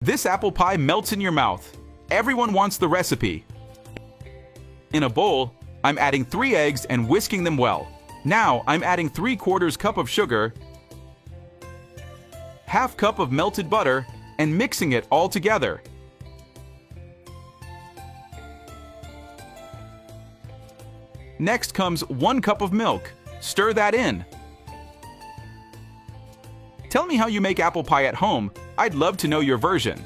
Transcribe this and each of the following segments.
This apple pie melts in your mouth. Everyone wants the recipe. In a bowl, I'm adding 3 eggs and whisking them well. Now I'm adding 3/4 cup of sugar, 1/2 cup of melted butter, and mixing it all together. Next comes 1 cup of milk. Stir that in. Tell me how you make apple pie at home. I'd love to know your version.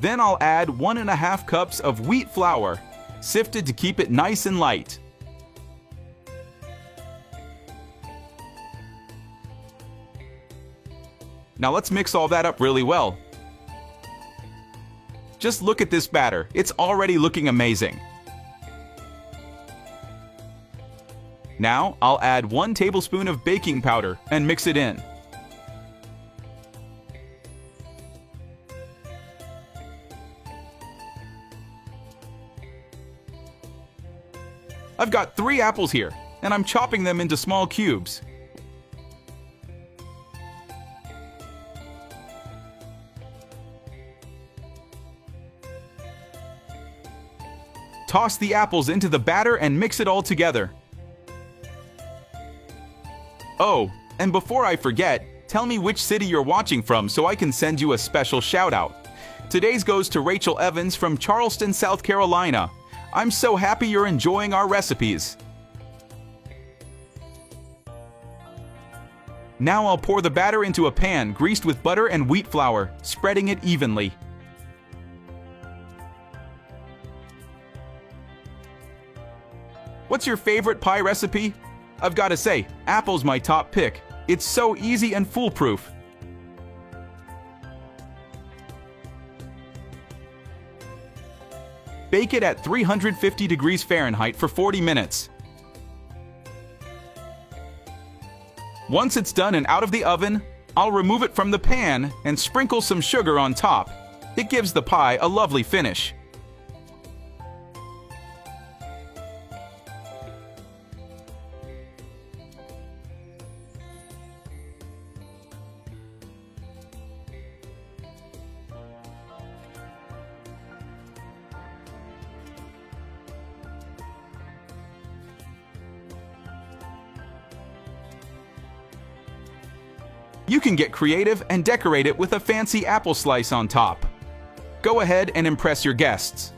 Then I'll add 1½ cups of wheat flour, sifted to keep it nice and light. Now let's mix all that up really well. Just look at this batter. It's already looking amazing. Now I'll add 1 tablespoon of baking powder and mix it in. I've got 3 apples here, and I'm chopping them into small cubes. Toss the apples into the batter and mix it all together. Oh, and before I forget, tell me which city you're watching from so I can send you a special shout out. Today's goes to Rachel Evans from Charleston, South Carolina. I'm so happy you're enjoying our recipes. Now I'll pour the batter into a pan greased with butter and wheat flour, spreading it evenly. What's your favorite pie recipe? I've got to say, apple's my top pick. It's so easy and foolproof. Bake it at 350 degrees Fahrenheit for 40 minutes. Once it's done and out of the oven, I'll remove it from the pan and sprinkle some sugar on top. It gives the pie a lovely finish. You can get creative and decorate it with a fancy apple slice on top. Go ahead and impress your guests.